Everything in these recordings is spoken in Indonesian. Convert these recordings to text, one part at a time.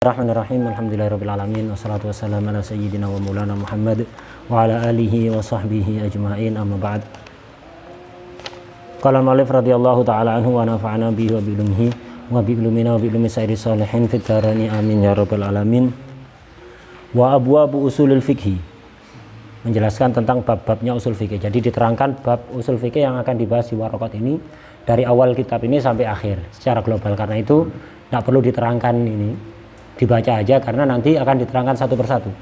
Bismillahirrahmanirrahim. Alhamdulillahirabbil alamin wassalatu wassalamu ala sayyidina wa maulana Muhammad wa ala alihi wa sahbihi ajma'in, amma ba'd. Qala al-mu'allif radhiyallahu ta'ala anhu wa nafa'ana bihi wa bi ulumihi wa bi ulumina wa bi ulumi sayyidis sholihin fid dharani amin ya rabbal alamin. Wa abwabu usulul fiqhi, menjelaskan tentang bab-babnya usul fikih. Jadi diterangkan bab usul fikih yang akan dibahas di waraqat ini dari awal kitab ini sampai akhir secara global. Karena itu tidak perlu diterangkan ini, dibaca aja karena nanti akan diterangkan satu persatu.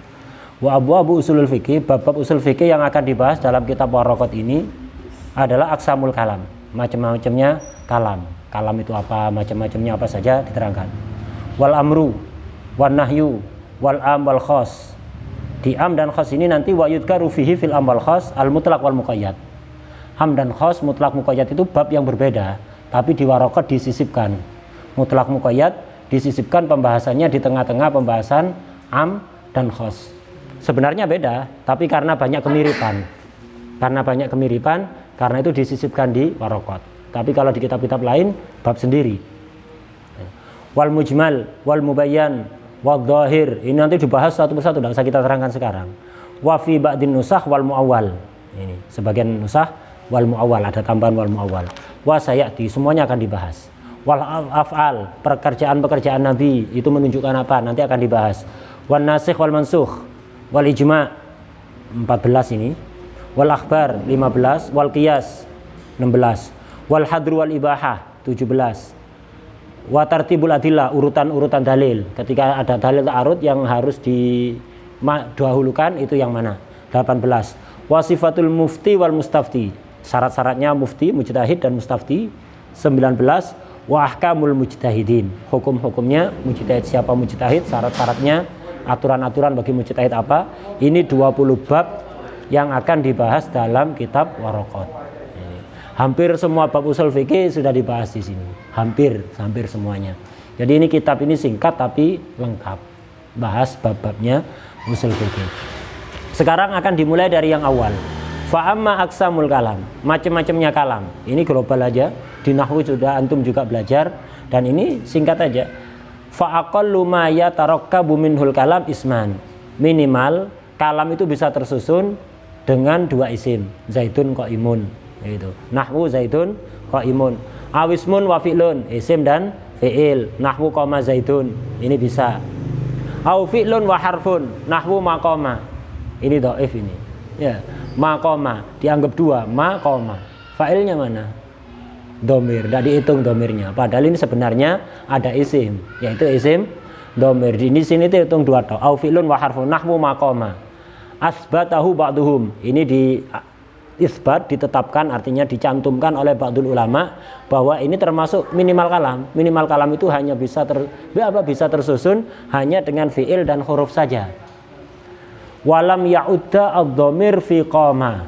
Wa abwabu usulul fikih, bab-bab usul fikih yang akan dibahas dalam kitab waraqat ini adalah aqsamul kalam, macam-macamnya kalam. Kalam itu apa, macam-macamnya apa saja diterangkan. Wal amru, wan nahyu, wal am wal khas. Di am dan khas ini nanti wa yudkaru fihi fil am wal khas al mutlaq wal muqayyad. Am dan khas, mutlak muqayyad itu bab yang berbeda, tapi di waraqat disisipkan. Mutlak muqayyad disisipkan pembahasannya di tengah-tengah pembahasan am dan khas. Sebenarnya beda, tapi karena banyak kemiripan. Karena itu disisipkan di waraqat. Tapi kalau di kitab-kitab lain bab sendiri. Wal mujmal, wal mubayyan, wal dhahir, ini nanti dibahas satu persatu, tidak usah kita terangkan sekarang. Wa fi ba'din nusakh wal muawwal. Ini sebagian nusakh wal muawwal, ada tambahan wal muawwal. Wa sayati, semuanya akan dibahas. Wal af'al, pekerjaan-pekerjaan Nabi itu menunjukkan apa, nanti akan dibahas. Wan nasikh wal mansukh, wal ijma' 14 ini, wal akhbar 15, wal qiyas 16, wal hadru wal ibahah 17, wa tartibul adillah, urutan-urutan dalil. Ketika ada dalil ta'arud yang harus didahulukan itu yang mana, 18, wa sifatul mufti wal mustafti, syarat-syaratnya mufti, mujtahid dan mustafti 19, wa ahkamul mujtahidin, hukum-hukumnya mujtahid, siapa mujtahid, syarat-syaratnya, aturan-aturan bagi mujtahid apa. Ini 20 bab yang akan dibahas dalam kitab waraqat. Hampir semua bab usul fikih sudah dibahas di sini. Hampir semuanya. Jadi ini kitab ini singkat tapi lengkap. Bahas bab-babnya usul fikih. Sekarang akan dimulai dari yang awal. Fa amma aqsamul kalam, macam-macamnya kalam. Ini global aja. Di nahwu sudah antum juga belajar, dan ini singkat aja. Fa aqallu ma yatarakkabu minhul kalam isman. Minimal kalam itu bisa tersusun dengan dua isim, zaidun qaimun, gitu. Nahwu zaidun qaimun. Awismun wa fi'lun, isim dan fi'il. Nahwu qama zaidun, ini bisa. Au fi'lun wa harfun, nahwu maqama. Ini dhaif ini. Ya, maqama dianggap dua, maqama. Fa'ilnya mana? Domir, tidak dihitung domirnya. Padahal ini sebenarnya ada isim, yaitu isim domir. Di sini itu hitung dua toh. Au fi'lun wa harfun, nahwu maqama. Asbatahu ba'duhum, ini di isbat, ditetapkan, artinya dicantumkan oleh ba'dul ulama bahwa ini termasuk minimal kalam. Minimal kalam itu hanya bisa tersusun hanya dengan fi'il dan huruf saja. Walam ya'udda ad-dhamir fi qama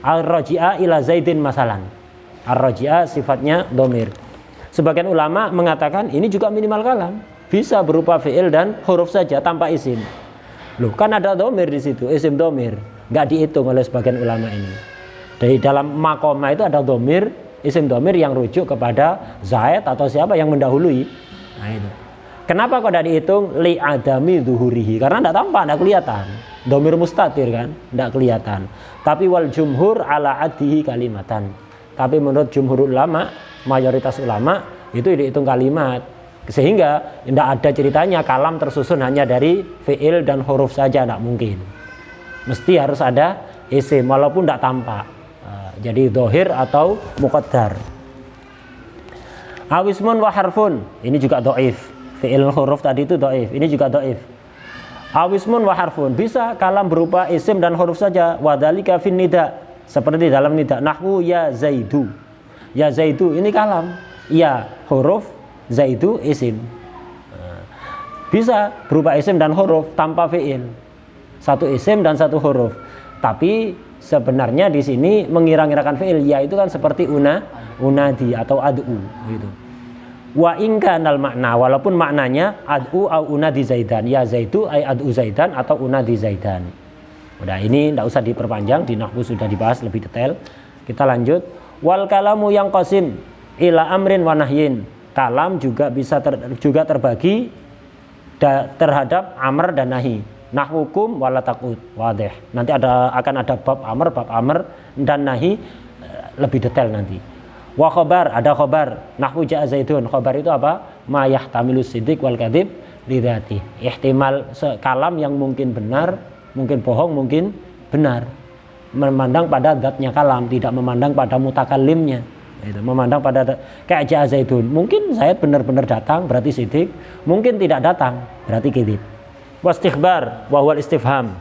ar-raji'a ila zaidin masalan. Ar-raji'a sifatnya dhamir. Sebagian ulama mengatakan ini juga minimal kalam, bisa berupa fi'il dan huruf saja tanpa isim. Loh, kan ada dhamir di situ, isim dhamir. Enggak dihitung oleh sebagian ulama ini. Dari dalam maqama itu ada dhamir, isim dhamir yang rujuk kepada Zaid atau siapa yang mendahului. Nah itu. Kenapa kok tidak dihitung? Li adami zuhurihi, karena tidak tampak, tidak kelihatan. Dhamir mustatir kan, tidak kelihatan. Tapi wal jumhur ala adihi kalimatan. Tapi menurut jumhur ulama, mayoritas ulama itu dihitung kalimat. Sehingga tidak ada ceritanya kalam tersusun hanya dari fi'il dan huruf saja, tidak mungkin. Mesti harus ada isim walaupun tidak tampak. Jadi dhohir atau muqaddar. Awismun wa harfun, ini juga dhaif. Fi'il huruf tadi itu dhaif, ini juga dhaif. Awismun wa harfun, bisa kalam berupa isim dan huruf saja. Wadzalika fin nida, seperti dalam nida. Nahwu ya zaidu. Ya zaidu ini kalam. Ya huruf, zaidu isim. Bisa berupa isim dan huruf tanpa fi'il. Satu isim dan satu huruf. Tapi sebenarnya di sini mengira-ngirakan fi'il. Ya itu kan seperti unadi atau ad'u gitu. Wa ingkanal makna, walaupun maknanya ad'u au unadi zaidan, ya zaidu ay ad'u zaidan atau unadi zaidan. Udah, ini tidak usah diperpanjang, di nahwu sudah dibahas lebih detail. Kita lanjut. Wal kalamu yang qasim ila amrin wa nahyin kalam juga bisa juga terbagi terhadap amr dan nahi. Nahwukum wala taqud wadih. Nanti akan ada bab amr dan nahi lebih detail nanti. Wa khabar, ada khabar. Nahwu ja'a zaidun. Khabar itu apa? Ma yahtamilu siddiq wal kadzib lidzati. Ihtimal kalam yang mungkin benar, mungkin bohong, mungkin benar. Memandang pada zatnya kalam, tidak memandang pada mutakallimnya. Itu memandang pada kayak ja'a zaidun. Mungkin Zaid benar-benar datang berarti siddiq, mungkin tidak datang berarti kadzib. Wastighbar wa huwal istifham.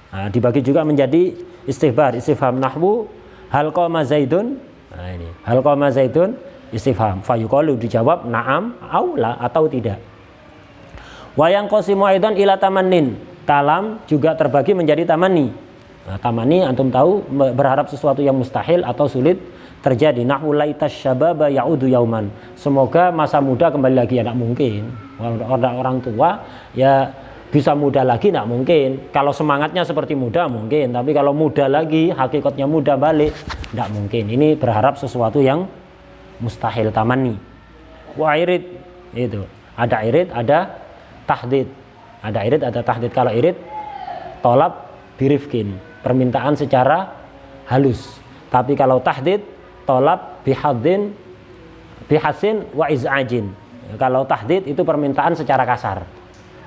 Nah, dibagi juga menjadi istifham nahwu hal qama zaidun. Nah, ini hal qama zaidun istifham. Fa yuqalu dijawab na'am au la atau tidak. Wa yang qasimu aidan ila tamannin. Kalam juga terbagi menjadi tamani. Nah, tamani antum tahu berharap sesuatu yang mustahil atau sulit terjadi. Nahwu laitas syababa ya'udu yauman. Semoga masa muda kembali lagi, ya tidak mungkin. Orang tua ya bisa muda lagi tidak mungkin. Kalau semangatnya seperti muda mungkin, tapi kalau muda lagi, hakikatnya muda balik tidak mungkin. Ini berharap sesuatu yang mustahil, tamani. Wa irid itu. Ada irid, ada tahdid. Ada irid, ada tahdid. Kalau irid tolab birifkin, permintaan secara halus. Tapi kalau tahdid tolab bihasin wa iz'ajin. Kalau tahdid itu permintaan secara kasar.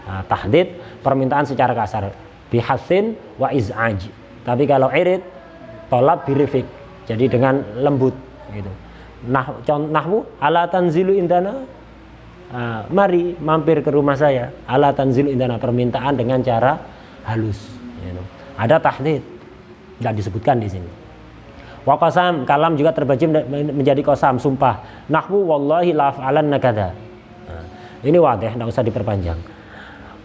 Nah, tahdid permintaan secara kasar, bihasin wa iz'aj. Tapi kalau irid tolab birifik, jadi dengan lembut gitu. Nahwu ala tanzilu indana. Mari mampir ke rumah saya. Ala tanzilu indana, permintaan dengan cara halus gitu. Ada tahdid, tidak disebutkan di sini. Wa qasam, kalam juga terbagi menjadi qasam, sumpah. Nahwu wallahi la af'alanna kadza. Ini wadih, tidak usah diperpanjang.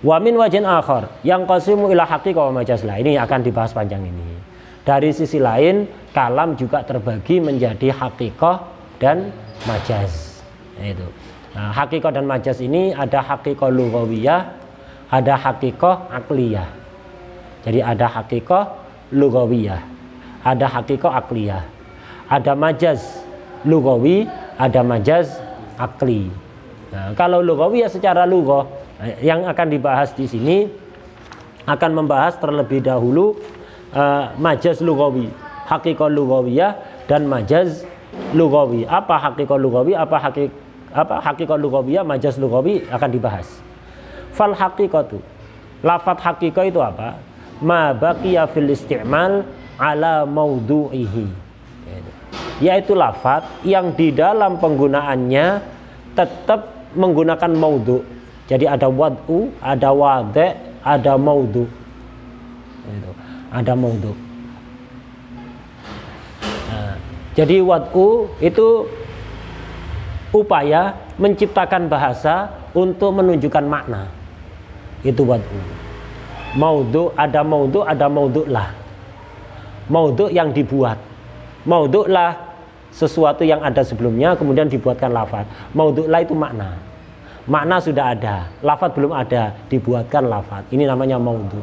Wa min wajhin akhar yang qasimu ila haqiqah wa majaz. Ini akan dibahas panjang ini. Dari sisi lain, kalam juga terbagi menjadi haqiqah dan majaz. Itu. Nah, haqiqah dan majaz ini ada haqiqah lughawiyah, ada haqiqah aqliyah. Jadi ada haqiqah lughawiyah, ada haqiqah akliyah, ada majaz lughawi, ada majaz akli. Nah, kalau lughawiyah secara lughah, yang akan dibahas di sini akan membahas terlebih dahulu majaz lughawi, haqiqah lughawiyah dan majaz lughawi. Apa haqiqah lughawi, apa haqiqah lughawiyah, majaz lughawi akan dibahas. Fal haqiqatu, lafadz haqiqah itu apa? Ma baqiya fil isti'mal ala maudhu'ihi, yaitu lafadz yang di dalam penggunaannya tetap menggunakan maudhu. Jadi ada wad'u, ada wadi', ada maudhu. Ada maudhu. Nah, jadi wad'u itu upaya menciptakan bahasa untuk menunjukkan makna. Itu wad'u. Maudhu, ada maudhu lah. Maudhu yang dibuat. Maudhu lah sesuatu yang ada sebelumnya kemudian dibuatkan lafadz. Maudhu lah itu makna. Makna sudah ada, lafadz belum ada, dibuatkan lafadz. Ini namanya maudhu.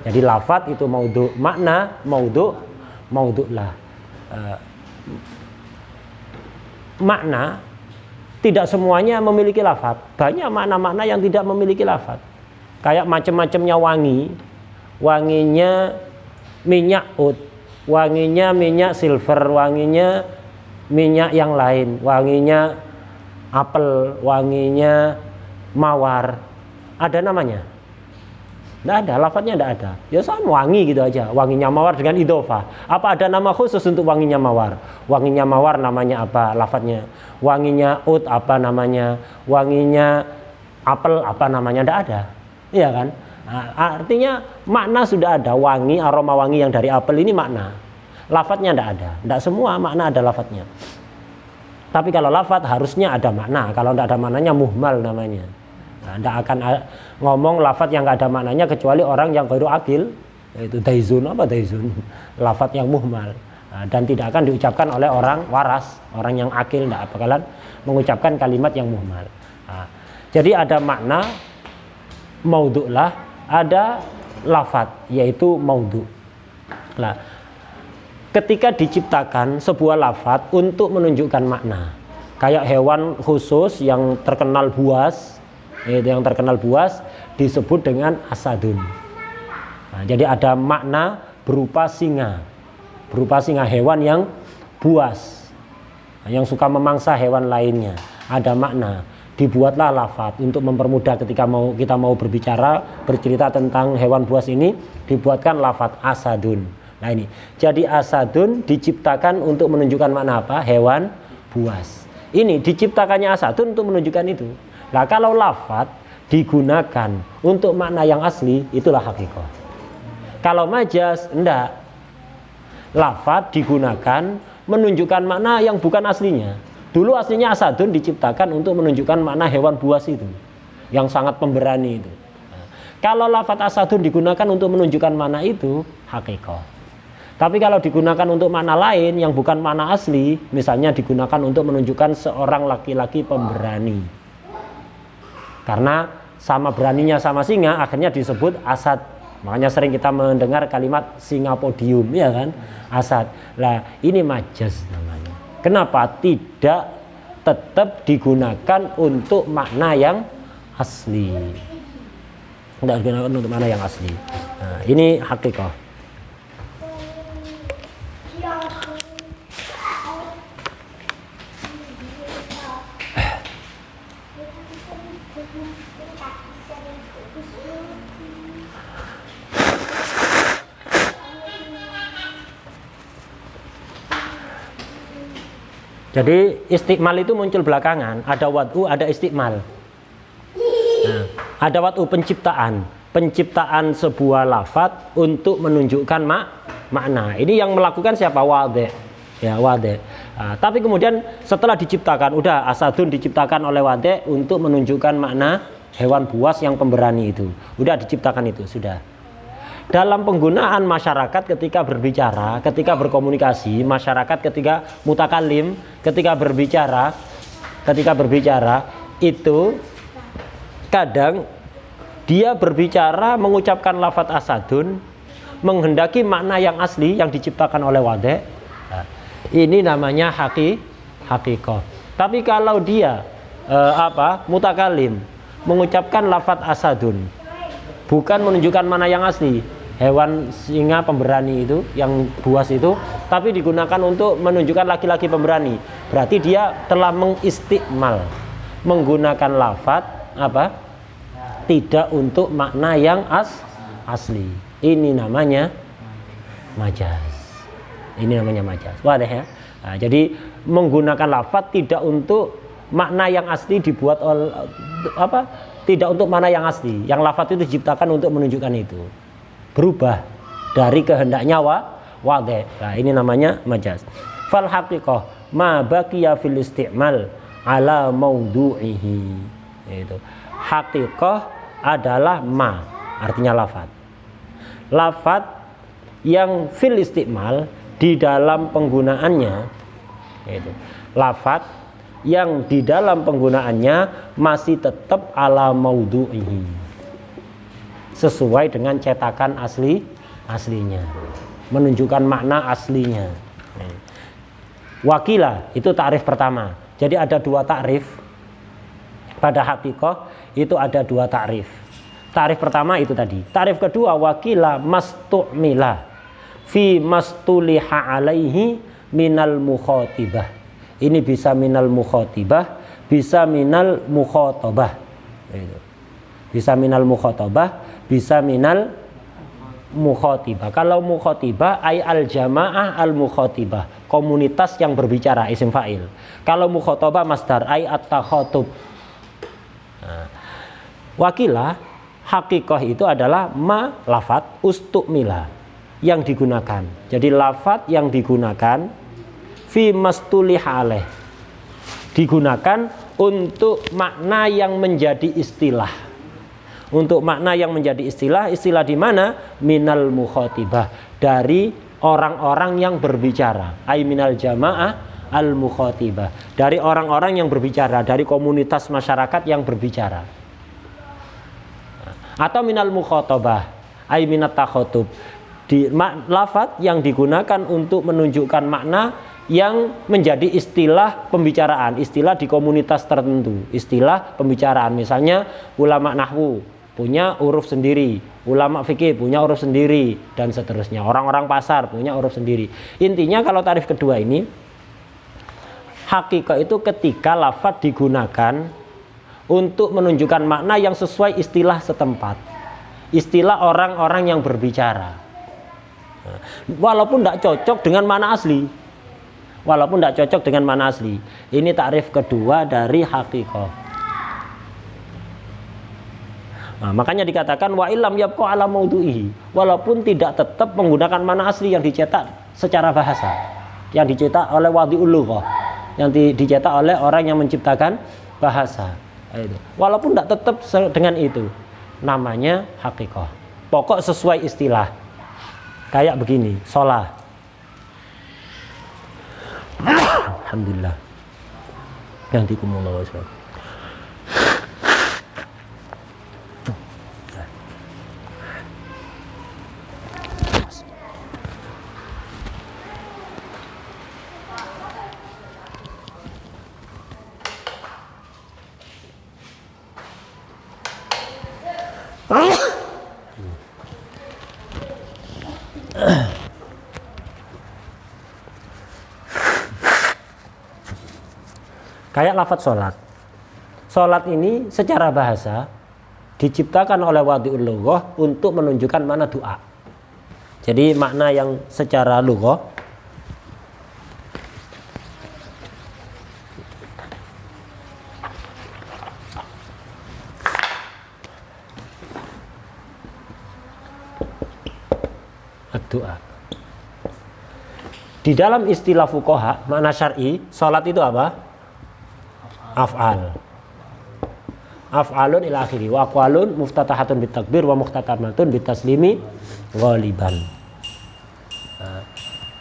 Jadi lafadz itu maudhu, makna maudhu lah. Makna tidak semuanya memiliki lafadz. Banyak makna-makna yang tidak memiliki lafadz. Kayak macam-macamnya wangi. Wanginya minyak oud, wanginya minyak silver, wanginya minyak yang lain, wanginya apel, wanginya mawar. Ada namanya? Tidak ada, lafadznya tidak ada. Ya sama wangi gitu aja, wanginya mawar dengan idhofah. Apa ada nama khusus untuk wanginya mawar? Wanginya mawar namanya apa lafadznya? Wanginya oud apa namanya? Wanginya apel apa namanya? Tidak ada. Iya kan? Nah, artinya makna sudah ada, wangi, aroma wangi yang dari apel ini makna. Lafadznya tidak ada. Tidak semua makna ada lafadznya. Tapi kalau lafadz harusnya ada makna. Kalau tidak ada maknanya muhmal namanya. Nah, tidak akan ngomong lafadz yang tidak ada maknanya kecuali orang yang ghairu akil, yaitu daizun. Apa daizun? Lafadz yang muhmal. Nah, dan tidak akan diucapkan oleh orang waras, orang yang akil tidak bakalan mengucapkan kalimat yang muhmal. Nah, jadi ada makna maudhu lah, ada lafadz yaitu maudhu. Nah, ketika diciptakan sebuah lafadz untuk menunjukkan makna, Kayak hewan khusus yang terkenal buas, itu yang terkenal buas disebut dengan asadun. Nah, jadi ada makna berupa singa hewan yang buas, yang suka memangsa hewan lainnya. Ada makna, dibuatlah lafadz untuk mempermudah ketika kita mau bercerita tentang hewan buas ini, dibuatkan lafadz asadun. Nah ini, jadi asadun diciptakan untuk menunjukkan makna apa? Hewan buas. Ini diciptakannya asadun untuk menunjukkan itu. Nah kalau lafadz digunakan untuk makna yang asli, itulah hakikoh. Kalau majaz, enggak. Lafadz digunakan menunjukkan makna yang bukan aslinya. Dulu aslinya asadun diciptakan untuk menunjukkan makna hewan buas itu, yang sangat pemberani itu. Nah, kalau lafadz asadun digunakan untuk menunjukkan makna itu, hakikoh. Tapi kalau digunakan untuk makna lain yang bukan makna asli, misalnya digunakan untuk menunjukkan seorang laki-laki pemberani. Karena sama beraninya sama singa, akhirnya disebut asad. Makanya sering kita mendengar kalimat singa podium, ya kan? Asad. Lah, ini majaz namanya. Kenapa tidak tetap digunakan untuk makna yang asli? Tidak digunakan untuk makna yang asli. Nah, ini hakikoh. Jadi istiqmal itu muncul belakangan, ada wad'u, ada istiqmal. Nah, ada wad'u penciptaan sebuah lafadz untuk menunjukkan makna. Ini yang melakukan siapa? Wadih. Ya, wadih. Nah, tapi kemudian setelah diciptakan, udah asadun diciptakan oleh wadih untuk menunjukkan makna hewan buas yang pemberani itu. Udah diciptakan itu, sudah. Dalam penggunaan masyarakat ketika berbicara, ketika berkomunikasi, masyarakat ketika mutakalim, ketika berbicara itu kadang dia berbicara mengucapkan lafadz asadun menghendaki makna yang asli yang diciptakan oleh wadih. Nah, ini namanya hakikoh. Tapi kalau dia mutakalim mengucapkan lafadz asadun bukan menunjukkan mana yang asli, hewan singa pemberani itu, yang buas itu, tapi digunakan untuk menunjukkan laki-laki pemberani. Berarti dia telah mengistiqmal, menggunakan lafadz tidak untuk makna yang asli. Ini namanya majaz. Wadah ya. Nah, jadi menggunakan lafadz tidak untuk makna yang asli dibuat oleh tidak untuk mana yang asli. Yang lafadz itu diciptakan untuk menunjukkan itu. Berubah dari kehendaknya wadih. Nah, ini namanya majaz. Fal haqiqah ma baqiya fil isti'mal ala maudu'ihi. Itu. Haqiqah adalah ma, artinya lafadz. Lafadz yang fil isti'mal di dalam penggunaannya, itu. Lafadz yang di dalam penggunaannya masih tetap ala maudu'ihi, sesuai dengan cetakan aslinya, menunjukkan makna aslinya. Wakilah itu takrif pertama. Jadi ada dua takrif pada hakikoh, itu ada dua takrif. Takrif pertama itu tadi. Takrif kedua, wakilah mastu'mila fi mastuliha alaihi minal mukhatibah. Ini bisa minal mukhatibah, bisa minal mukhatabah. Bisa minal mukhatabah, bisa minal mukhatibah. Kalau mukhatibah ay al jamaah al mukhatibah, komunitas yang berbicara, isim fa'il. Kalau mukhatabah masdar ay at takhatub. Nah, wakilah hakikoh itu adalah ma lafadz ustukmila yang digunakan. Jadi lafadz yang digunakan fi mastulih alaih, digunakan untuk makna yang menjadi istilah. Untuk makna yang menjadi istilah di mana? Minal mukhatibah, dari orang-orang yang berbicara. Ay minal jamaah al mukhatibah, dari orang-orang yang berbicara, dari komunitas masyarakat yang berbicara. Atau minal mukhatabah, ay minat takhatub, di lafadz yang digunakan untuk menunjukkan makna yang menjadi istilah pembicaraan, istilah di komunitas tertentu, istilah pembicaraan. Misalnya ulama nahwu punya huruf sendiri, ulama fikih punya huruf sendiri, dan seterusnya. Orang-orang pasar punya huruf sendiri. Intinya kalau tarif kedua ini, hakikah itu ketika lafadz digunakan untuk menunjukkan makna yang sesuai istilah setempat, istilah orang-orang yang berbicara, walaupun tidak cocok dengan makna asli. Walaupun tidak cocok dengan makna asli. Ini takrif kedua dari hakikah. Nah, makanya dikatakan wa illam yabqa ala maudhu'ihi, walaupun tidak tetap menggunakan makna asli yang dicetak secara bahasa, yang dicetak oleh wadi'ul lughah, yang dicetak oleh orang yang menciptakan bahasa. Walaupun tidak tetap dengan itu, namanya hakikah. Pokok sesuai istilah. Kayak begini, sholat. Alhamdulillah. Gantikumullah wassalamu. Kayak lafadz sholat. Sholat ini secara bahasa diciptakan oleh wadi'ul lughah untuk menunjukkan makna doa. Jadi makna yang secara lughah doa. Di dalam istilah fuqaha, makna syar'i, sholat itu apa? Af'al. Af'alun ila akhiri wa aqwalun muftatahatun bitakbir wa muhtatamatun bitaslimi ghaliban.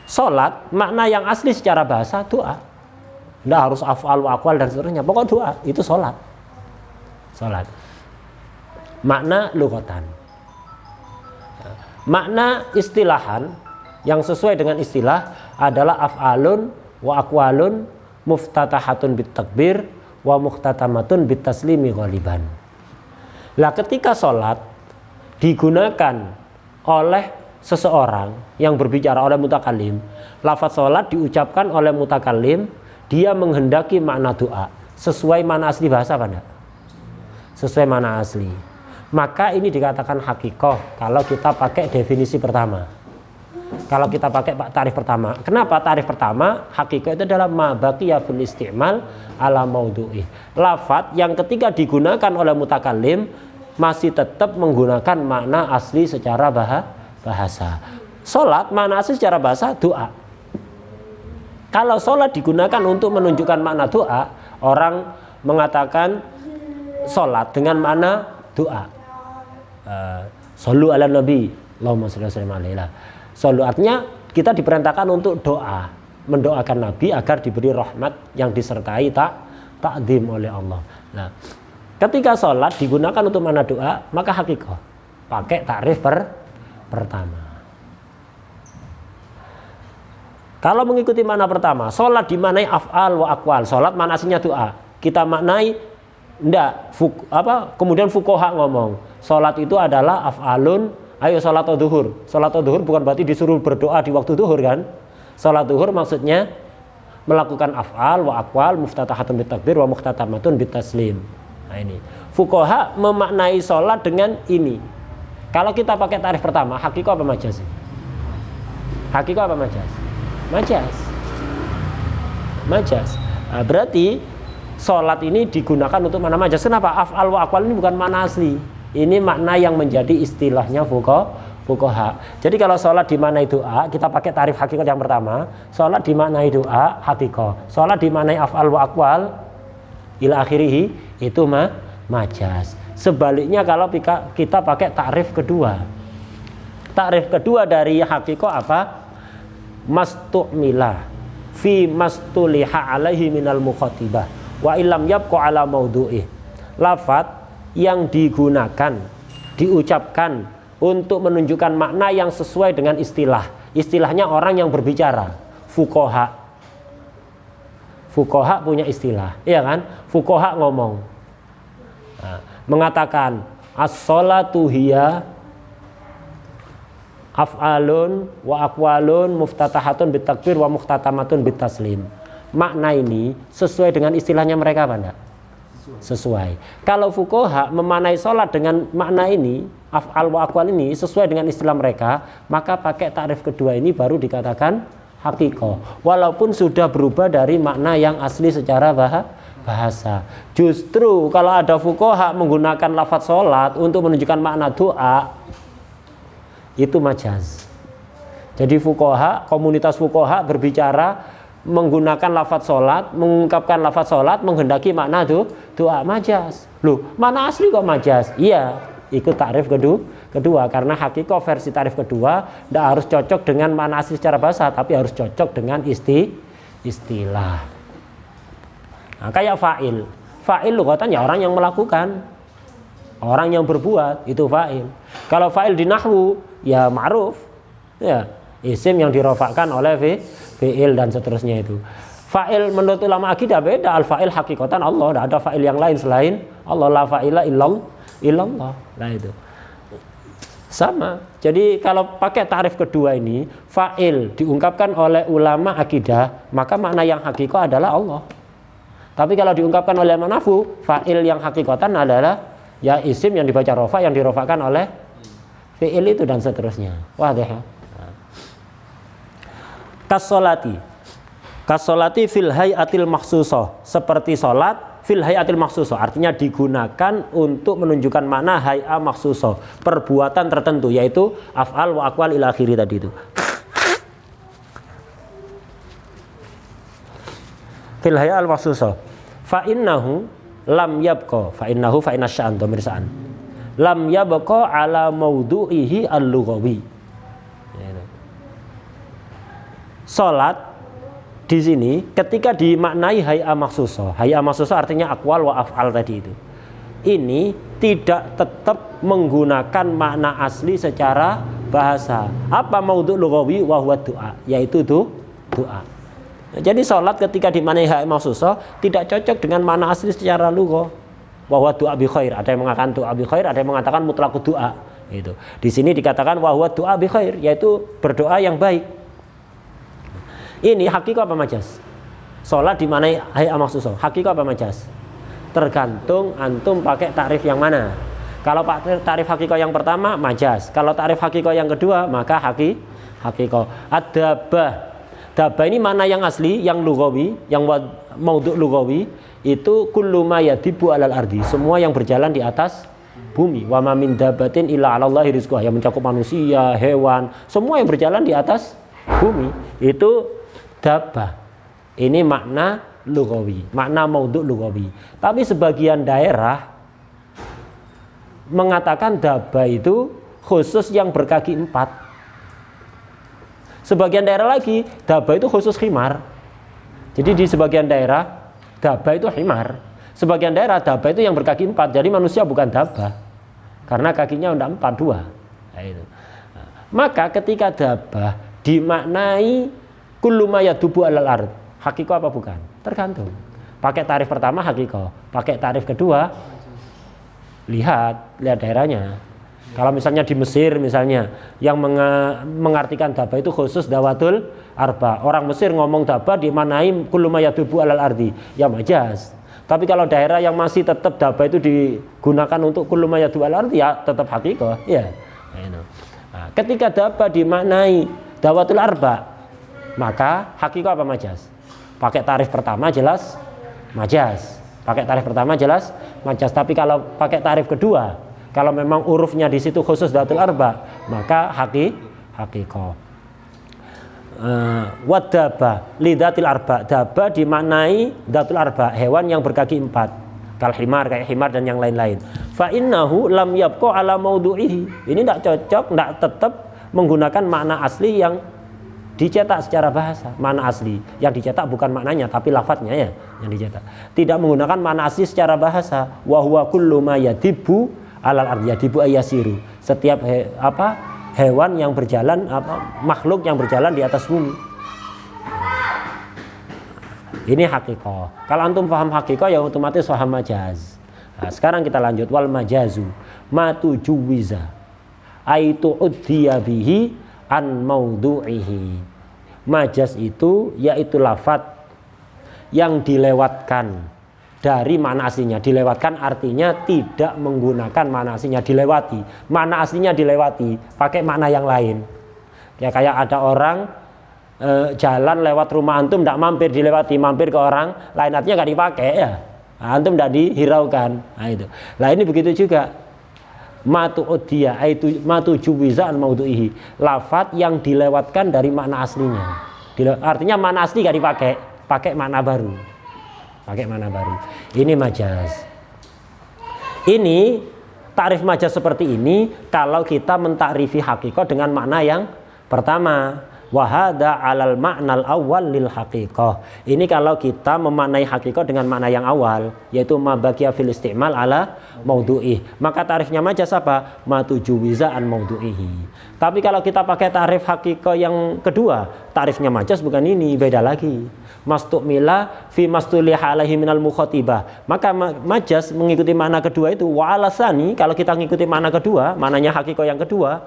Salat makna yang asli secara bahasa doa. Tidak harus af'al wa aqwal dan seterusnya. Pokok doa itu salat. Salat. Makna lughatan. Makna istilahan yang sesuai dengan istilah adalah af'alun wa aqwalun muftatahatun bitakbir wa muhtatamatun bitaslimi ghaliban. Lah ketika sholat digunakan oleh seseorang yang berbicara, oleh mutakallim, lafaz sholat diucapkan oleh mutakallim, dia menghendaki makna doa sesuai makna asli bahasa apa enggak? Sesuai makna asli. Maka ini dikatakan hakikoh kalau kita pakai definisi pertama. Kalau kita pakai tarif pertama. Kenapa tarif pertama? Hakikah itu adalah ma baqiya fil isti'mal ala maudhu'i. Lafadz yang ketika digunakan oleh mutakallim masih tetap menggunakan makna asli secara bahasa. Salat makna asli secara bahasa doa. Kalau salat digunakan untuk menunjukkan makna doa, orang mengatakan salat dengan makna doa. Shollu ala nabi, Allahumma sholli wa sallim alaihi. Shollu artinya kita diperintahkan untuk doa, mendoakan Nabi agar diberi rahmat yang disertai takdim oleh Allah. Nah, ketika sholat digunakan untuk makna doa, maka hakikah pakai takrif pertama. Kalau mengikuti makna pertama, sholat dimaknai af'al wa aqwal. Sholat makna aslinya doa. Kita maknai enggak, kemudian fuqaha ngomong, sholat itu adalah af'alun. Ayo sholat duhur. Sholat duhur bukan berarti disuruh berdoa di waktu duhur kan? Sholat duhur maksudnya melakukan af'al wa aqwal muftatahatun bitakbir wa muhtatamatun bitaslim. Nah ini. Fuqaha memaknai sholat dengan ini. Kalau kita pakai tarif pertama, hakikah apa majaz? Hakikah apa majaz? Majaz. Majaz. Nah, berarti sholat ini digunakan untuk makna majaz. Kenapa? Af'al wa aqwal ini bukan makna asli. Ini makna yang menjadi istilahnya fuqaha. Jadi kalau sholat dimaknai doa, kita pakai tarif hakikat yang pertama. Sholat dimaknai doa, hakikah. Sholat dimaknai af'al wa aqwal ila akhirih, itu majaz. Sebaliknya kalau kita pakai tarif kedua. Tarif kedua dari hakikah apa? Mastu'mila fi mastuliha alaihi minal mukhatibah wa illam yabqa ala maudhu'ih. Lafadz yang digunakan, diucapkan untuk menunjukkan makna yang sesuai dengan istilah. Istilahnya orang yang berbicara, fuqaha, Fuqaha punya istilah, iya kan? Fuqaha ngomong, mengatakan as-sholatu hiya af'alun wa aqwalun muftatahatun bitakbir wa muhtatamatun bitaslim. Makna ini sesuai dengan istilahnya mereka apa enggak? Sesuai. Kalau fuqaha memaknai sholat dengan makna ini, af'al wa aqwal ini sesuai dengan istilah mereka, maka pakai takrif kedua ini baru dikatakan hakikoh. Walaupun sudah berubah dari makna yang asli secara bahasa. Justru kalau ada fuqaha menggunakan lafaz sholat untuk menunjukkan makna doa, itu majaz. Jadi fuqaha, komunitas fuqaha berbicara menggunakan lafaz sholat, mengungkapkan lafaz sholat menghendaki makna doa, majaz. Loh, mana asli kok majaz? Iya, ikut takrif kedua karena hakikoh versi takrif kedua tidak harus cocok dengan makna asli secara bahasa, tapi harus cocok dengan istilah. Nah, kayak fa'il. Fa'il lughatan ya orang yang melakukan, orang yang berbuat, itu fa'il. Kalau fa'il di nahwu ya ma'ruf, ya isim yang dirofakkan oleh fi'il dan seterusnya itu. Fa'il menurut ulama akidah beda. Al-fa'il hakikatan Allah, tidak ada fa'il yang lain selain Allah. La fa'ila illallah. Nah itu sama. Jadi kalau pakai tarif kedua ini, fa'il diungkapkan oleh ulama akidah, maka makna yang hakikah adalah Allah. Tapi kalau diungkapkan oleh manafu, fa'il yang hakikatan adalah ya isim yang dibaca rofa, yang dirofakkan oleh fi'il itu dan seterusnya. Wadah ya. Kasolati fil hayatil makhsusah, seperti solat fil hayatil makhsusah, artinya digunakan untuk menunjukkan makna hay'a makhsusah, perbuatan tertentu, yaitu af'al wa aqwal ila akhiri tadi itu. Fil hayal makhsusah fa innahu lam yabqa, fa innahu fa inna sya'an dhamir sa'an lam yabqa ala maudu'ihi al-lughawi. Salat di sini ketika dimaknai hay'a makhsusah, hay'a makhsusah artinya aqwal wa af'al tadi itu, ini tidak tetap menggunakan makna asli secara bahasa. Apa maudhu' lughawi wa huwa du'a, yaitu doa. Jadi sholat ketika dimaknai hay'a makhsusah tidak cocok dengan makna asli secara lugha. Wa huwa du'a bi khair, ada yang mengatakan doa bi khair, ada yang mengatakan mutlaqud doa. Itu. Di sini dikatakan wa huwa du'a bi khair, yaitu berdoa yang baik. Ini hakikah apa majaz? Sholat dimaknai hay'a makhsusah, hakikah apa majaz? Tergantung antum pakai takrif yang mana. Kalau takrif hakikah yang pertama majaz, kalau takrif hakikah yang kedua maka hakikah. Ad-dabbah. Dabbah ini mana yang asli, yang lughawi, yang maudhu' lughawi, itu kullu ma yadibu alal ardi, semua yang berjalan di atas bumi. Wa ma min dabbatin illa 'alallahi rizquha, yang mencakup manusia, hewan, semua yang berjalan di atas bumi, itu dabbah. Ini makna lughawi, makna maudhu' lughawi. Tapi sebagian daerah mengatakan dabbah itu khusus yang berkaki 4. Sebagian daerah lagi, dabbah itu khusus khimar. Jadi di sebagian daerah, dabbah itu khimar. Sebagian daerah, dabbah itu yang berkaki 4. Jadi manusia bukan dabbah. Karena kakinya udah 4, 2. Nah, itu. Nah, maka ketika dabbah dimaknai kullu ma yadubu alal ard, hakikah apa bukan? Tergantung. Pakai tarif pertama hakikah. Pakai tarif kedua, lihat daerahnya. Kalau misalnya di Mesir misalnya yang mengartikan dabbah itu khusus dawatul arba. Orang Mesir ngomong dabbah dimanai kullu ma yadubu alal ardi, ya majaz. Tapi kalau daerah yang masih tetap dabbah itu digunakan untuk kullu ma yadubu alal ardi, ya tetap hakikah, ya. Nah, ketika dabbah dimaknai dawatul arba, maka hakikah apa majaz? Pakai tarif pertama jelas majaz. Pakai tarif pertama jelas majaz. Tapi kalau pakai tarif kedua, kalau memang hurufnya di situ khusus datul arba, maka hakikah. Wadaba lidatil arba, daba dimaknai datul arba, hewan yang berkaki 4. Kal himar, kayak himar dan yang lain-lain. Fa innahu lam yabqa ala maudhu'ihi. Ini tidak cocok, tidak tetap menggunakan makna asli yang dicetak secara bahasa. Makna asli yang dicetak bukan maknanya tapi lafadznya ya yang dicetak. Tidak menggunakan makna asli secara bahasa. Wa huwa kullu ma yadibu alal ardi yadibu ayasiru, setiap hewan yang berjalan, makhluk yang berjalan di atas bumi. Ini hakikoh. Kalau antum paham hakikoh ya otomatis paham majaz. Nah, sekarang kita lanjut. Wal majazu ma tujuwiza aitu udhiya bihi an maudhu'ihi. Majaz itu yaitu lafadz yang dilewatkan dari makna aslinya. Dilewatkan artinya tidak menggunakan makna aslinya, dilewati. Makna aslinya dilewati, pakai makna yang lain. Ya kayak ada orang jalan lewat rumah antum, tidak mampir, dilewati, mampir ke orang lain, artinya nggak dipakai ya. Antum tidak dihiraukan. Nah itu. Nah ini begitu juga. Matu udia itu matu juwizan maudhu'ihi. Lafadz yang dilewatkan dari makna aslinya. Artinya makna asli nggak dipakai, pakai makna baru. Pakai makna baru. Ini majaz. Ini takrif majaz seperti ini kalau kita mentakrifi hakikat dengan makna yang pertama. Wahada alal ma'nal awal lil haqiqah. Ini kalau kita memaknai hakikat dengan makna yang awal, yaitu mabaqiya fil isti'mal ala maudhu'ih. Maka tarifnya majaz apa? Ma tujuwiza an maudhu'ihi. Tapi kalau kita pakai tarif hakikat yang kedua, tarifnya majaz bukan ini, beda lagi. Mastukmila fi mastuliha alaihi minal mukhatibah. Maka majaz mengikuti makna kedua itu wa alasani. Kalau kita mengikuti makna kedua, maknanya hakikat yang kedua,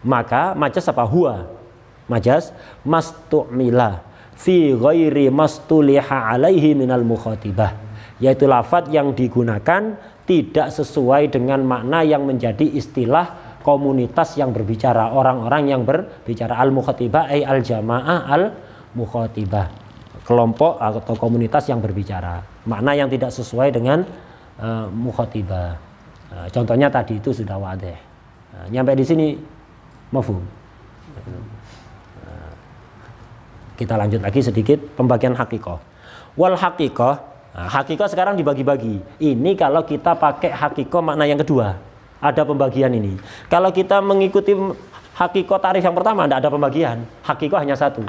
maka majaz apa? Huwa. Majaz mastu'mila fi ghairi mastuliha alaihi minal mukhatibah, yaitu lafadz yang digunakan tidak sesuai dengan makna yang menjadi istilah komunitas yang berbicara, orang-orang yang berbicara. Al mukhatibah ay al jamaah al mukhatibah, kelompok atau komunitas yang berbicara, makna yang tidak sesuai dengan mukhatibah. Contohnya tadi itu sudah wadih. Nyampe di sini mafhum. Kita lanjut lagi sedikit pembagian hakikoh. Wal hakikoh, nah, hakikoh sekarang dibagi-bagi. Ini kalau kita pakai hakikoh makna yang kedua, ada pembagian ini. Kalau kita mengikuti hakikoh tarif yang pertama, tidak ada pembagian. Hakikoh hanya satu.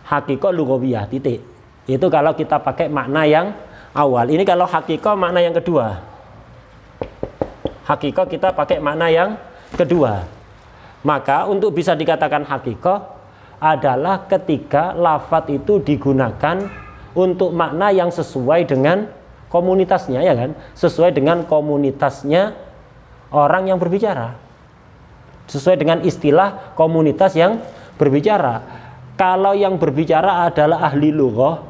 Hakikoh lughawiyah, titik. Itu kalau kita pakai makna yang awal. Ini kalau hakikoh makna yang kedua. Hakikoh kita pakai makna yang kedua. Maka untuk bisa dikatakan hakikoh adalah ketika lafadz itu digunakan untuk makna yang sesuai dengan komunitasnya, ya kan? Sesuai dengan komunitasnya orang yang berbicara. Sesuai dengan istilah komunitas yang berbicara. Kalau yang berbicara adalah ahli lughah,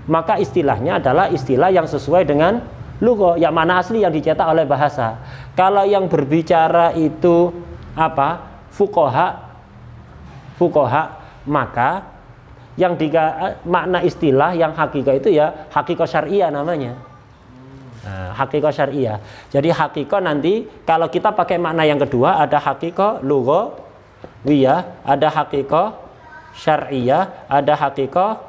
maka istilahnya adalah istilah yang sesuai dengan lughah, yang mana asli yang dicetak oleh bahasa. Kalau yang berbicara itu apa? Fuqaha, maka yang makna istilah yang hakikah itu ya hakikah syariah namanya. Nah, hakikah syariah. Jadi hakikah nanti kalau kita pakai makna yang kedua, ada hakikah lughawiyah, ada hakikah syariah, ada hakikah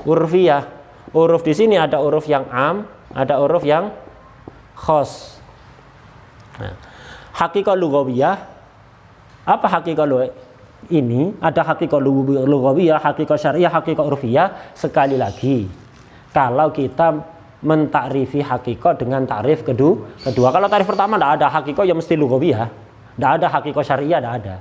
urfiyah. Uruf di sini ada uruf yang am, ada uruf yang khos. Nah, hakikah lughawiyah, apa hakikah lughawiyah? Ini ada hakikah lughawiyah, hakikah syariah, hakikah urfiyah. Sekali lagi, kalau kita mentakrifi hakikah dengan tarif kedua. Kalau tarif pertama tidak ada hakikah yang mesti lughawiyah, tidak ada hakikah syariah, tidak ada.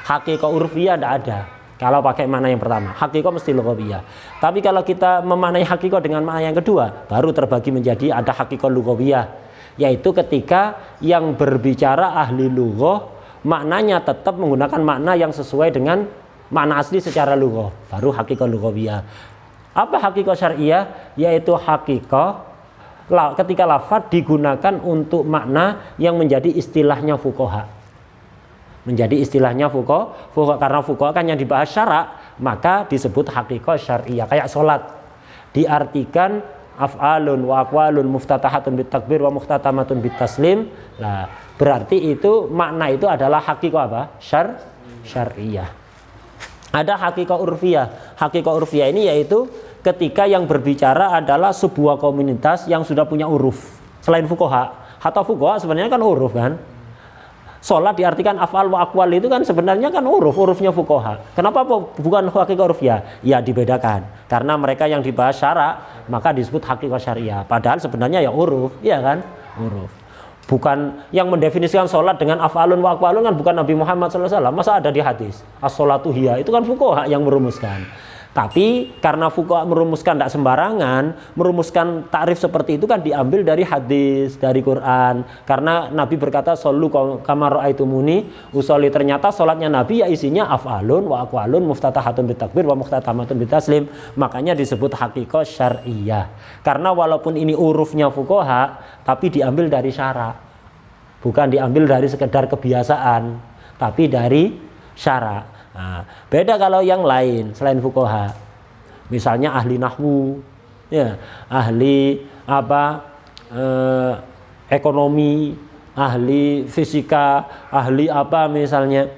Hakikah urfiyah tidak ada. Kalau pakai makna yang pertama, hakikah mesti lughawiyah. Tapi kalau kita memaknai hakikah dengan makna yang kedua, baru terbagi menjadi ada hakikah lughawiyah, yaitu ketika yang berbicara ahli lughah maknanya tetap menggunakan makna yang sesuai dengan makna asli secara lughah, baru hakikah lughawiyah. Apa hakikah syariah? Yaitu hakikah ketika lafadz digunakan untuk makna yang menjadi istilahnya fuqaha. Menjadi istilahnya fuqaha, karena fuqaha kan yang dibahas syarak, maka disebut hakikah syariah. Kayak sholat diartikan af'alun wa aqwalun muftatahatun bit takbir wa muhtatamatun bit taslim. Nah, berarti itu makna itu adalah hakikah apa? Syariah. Ada hakikah urfiyah. Hakikah urfiyah ini yaitu ketika yang berbicara adalah sebuah komunitas yang sudah punya uruf selain fuqaha. Atau fuqaha sebenarnya kan uruf kan. Sholat diartikan af'al wa aqwal itu kan sebenarnya kan urufnya fuqaha. Kenapa bukan hakikah urfiyah? Ya dibedakan. Karena mereka yang dibahas syarak, maka disebut hakikah syariah. Padahal sebenarnya ya uruf, ya kan? Uruf. Bukan yang mendefinisikan sholat dengan af'alun wa aqwalun kan bukan Nabi Muhammad SAW. Masa ada di hadis? As-sholatu hiya, itu kan fuqaha yang merumuskan. Tapi karena fuqaha merumuskan tidak sembarangan, merumuskan takrif seperti itu kan diambil dari hadis, dari Quran. Karena Nabi berkata, "Shollu kama ra'aitumuni usolli." Ternyata sholatnya Nabi ya isinya af'alun wa aqwalun muftatahatun bitakbir wa muftatamatun bitaslim. Makanya disebut hakikah syar'iyah. Karena walaupun ini urufnya fuqaha, tapi diambil dari syara. Bukan diambil dari sekedar kebiasaan, tapi dari syara. Nah, beda kalau yang lain selain fuqaha, misalnya ahli nahwu, ya, ahli ekonomi, ahli fisika, ahli misalnya,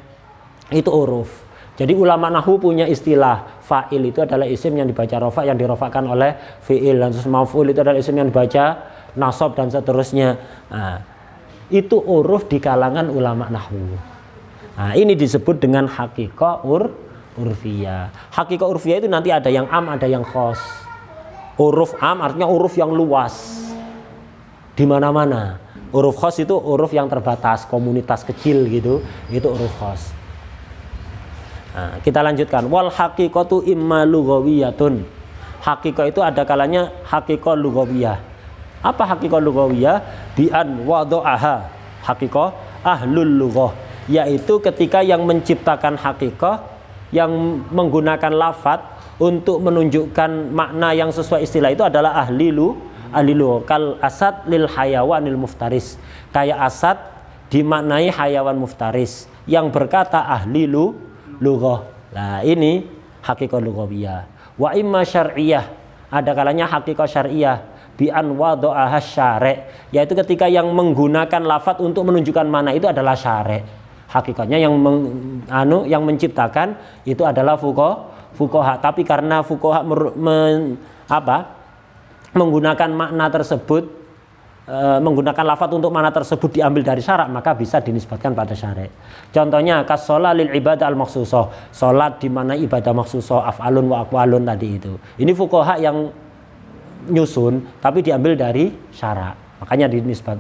itu uruf. Jadi ulama nahwu punya istilah fa'il itu adalah isim yang dibaca rofa, yang dirofakkan oleh fi'il, dan terus maf'ul itu adalah isim yang dibaca nasab dan seterusnya. Nah, itu uruf di kalangan ulama nahwu. Nah, ini disebut dengan hakikah urfiyah. Hakikah urfiyah itu nanti ada yang am, ada yang khos. Uruf am artinya uruf yang luas, di mana-mana. Uruf khos itu uruf yang terbatas, komunitas kecil gitu. Itu uruf khos. Nah, kita lanjutkan. Wal haqiqatu imma lughawiyatun. Hakikah itu ada kalanya hakikah lughawiyah. Apa hakikah lughawiyah? Bi an wada'aha. Hakikah ahlul lughah, yaitu ketika yang menciptakan hakikah, yang menggunakan lafadz untuk menunjukkan makna yang sesuai istilah itu adalah ahli lughah. Kal asad lil hayawanil muftaris, kayak asad dimaknai hayawan muftaris, yang berkata ahli lughah. Nah, ini hakikah lughawiyah. Wa imma syar'iyah, ada kalanya hakikah syar'iyah bi an wada'aha syari', yaitu ketika yang menggunakan lafadz untuk menunjukkan makna itu adalah syari'. Hakikatnya yang menciptakan itu adalah fuqaha. Tapi karena fuqaha menggunakan makna tersebut, menggunakan lafadz untuk makna tersebut diambil dari syarak, maka bisa dinisbatkan pada syari'. Contohnya kas-shalah lil ibadah al makhsusah, salat di mana ibadah makhsusah, af'alun wa aqwalun tadi itu. Ini fuqaha yang nyusun tapi diambil dari syarak. Makanya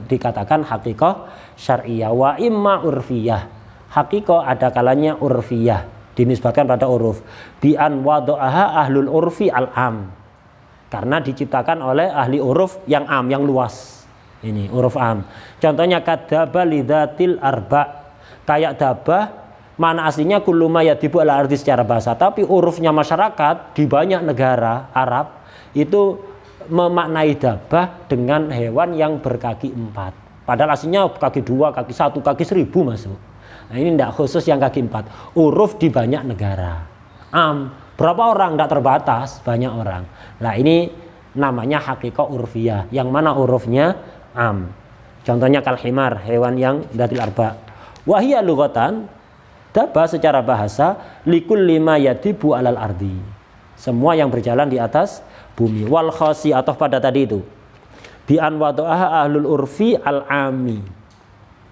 dikatakan hakikah syar'iyah. Wa imma urfiyah. Hakikah ada kalanya urfiyah, dinisbatkan pada uruf. Bi an wada'aha ahlul urfi al-am. Karena diciptakan oleh ahli uruf yang am, yang luas. Ini uruf am. Contohnya kadaba lidzatil arba. Kayak dabah, mana aslinya kullu ma yadibu ala ardi secara bahasa, tapi urufnya masyarakat di banyak negara Arab itu memaknai dabah dengan hewan yang berkaki 4. Padahal aslinya kaki 2, kaki 1, kaki 1000 masuk. Nah, ini tidak khusus yang kaki 4. Uruf di banyak negara. Am, berapa orang? Tidak terbatas, banyak orang. Nah, ini namanya hakikah urfiyah, yang mana urufnya am. Contohnya kalhimar, hewan yang datil arba. Wahiyya lughatan, dabah secara bahasa likul lima yadibu alal ardi. Semua yang berjalan di atas bumi. Wal khasi, atau pada tadi itu bi an wada'aha ahlul urfi al-ami.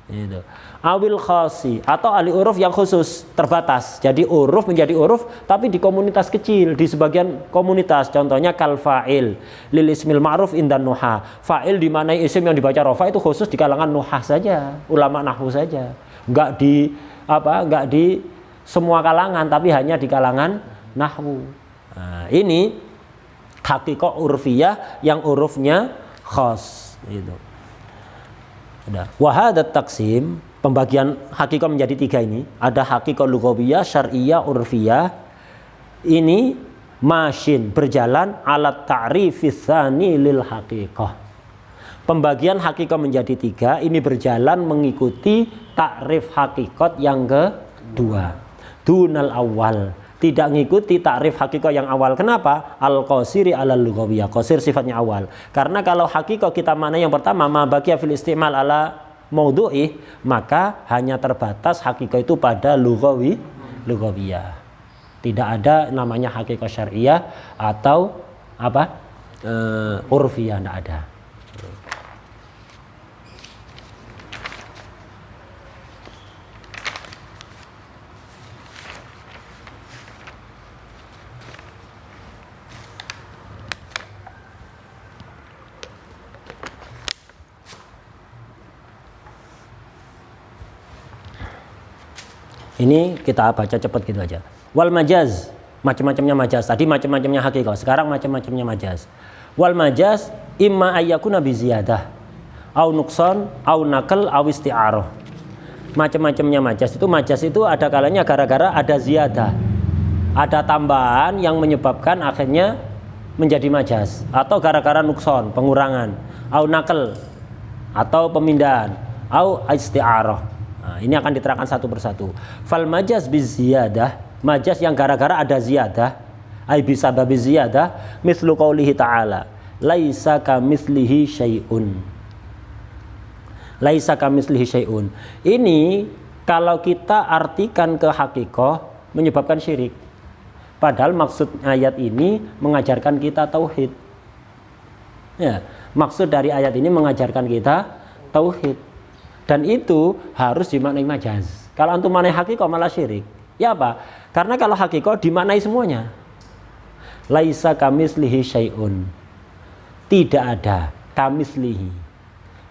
Itu. Awil khasi, atau ahli uruf yang khusus, terbatas. Jadi uruf menjadi uruf tapi di komunitas kecil, di sebagian komunitas. Contohnya kal fa'il lil ismil ma'ruf indan nuha. Fa'il di mana isim yang dibaca rafa itu khusus di kalangan nuhah saja, ulama nahwu saja. Enggak di semua kalangan, tapi hanya di kalangan nahwu. Nah, ini hakikah urfiyah yang urufnya khas gitu. Wahadat taksim, pembagian hakikah menjadi 3 ini. Ada hakikah lughawiyah, syar'iyah, urfiyah. Ini masyin, berjalan alat ta'rifis tsani lil hakikah. Pembagian hakikah menjadi 3 ini berjalan mengikuti takrif hakikat yang kedua. Dunal awal, tidak mengikuti takrif hakikah yang awal. Kenapa? Al-qasiri alal lughawiyah. Qasir sifatnya awal. Karena kalau hakikah kita mana yang pertama, ma baqiya fil istimal ala maudhu'i, maka hanya terbatas hakikah itu pada lughawiyah. Tidak ada namanya hakikah syar'iyah atau urfiyah, tidak ada. Ini kita baca cepat gitu aja. Wal majaz, macam-macamnya majaz. Tadi macam-macamnya haqiqah, sekarang macam-macamnya majaz. Wal majaz imma ayyakuna bi ziyadah au nuqsan au naql au isti'arah. Macam-macamnya majaz itu ada kalanya gara-gara ada ziyadah, ada tambahan yang menyebabkan akhirnya menjadi majaz, atau gara-gara nuqsan, pengurangan, au naql atau pemindahan, au isti'arah. Nah, ini akan diterangkan satu persatu. Fal majaz bi ziyadah, majaz yang gara-gara ada ziyadah, ai bisa babi ziyadah, mislu qaulihi ta'ala, laisa kamitslihi syai'un. Laisa kamitslihi syai'un. Ini kalau kita artikan ke haqiqah menyebabkan syirik. Padahal maksud ayat ini mengajarkan kita tauhid. Ya, maksud dari ayat ini mengajarkan kita tauhid. Dan itu harus dimaknai majaz. Kalau antum maknai haqiqah malah syirik. Ya apa? Karena kalau haqiqah dimaknai semuanya. Laisa kamitslihi syai'un. Tidak ada kamitslihi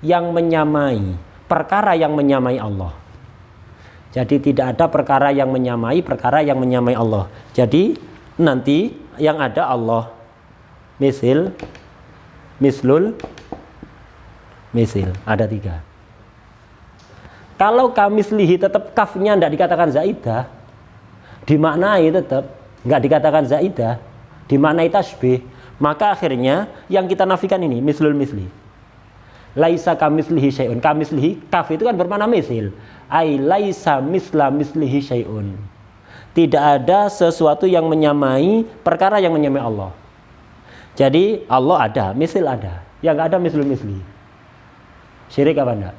yang menyamai, perkara yang menyamai Allah. Jadi tidak ada perkara yang menyamai Allah. Jadi nanti yang ada Allah misil, mislul, misil, ada 3. Kalau kamislihi tetap kafnya tidak dikatakan zaidah, dimaknai tetap nggak dikatakan zaidah, dimaknai tasbih, maka akhirnya yang kita nafikan ini mislul misli. Laisa kamitslihi syai'un. Kamitslihi, kaf itu kan bermakna misil. Ai laisa misla mislihi syai'un. Tidak ada sesuatu yang menyamai perkara yang menyamai Allah. Jadi Allah ada, misil ada. Yang enggak ada mislul misli. Syirik apa enggak?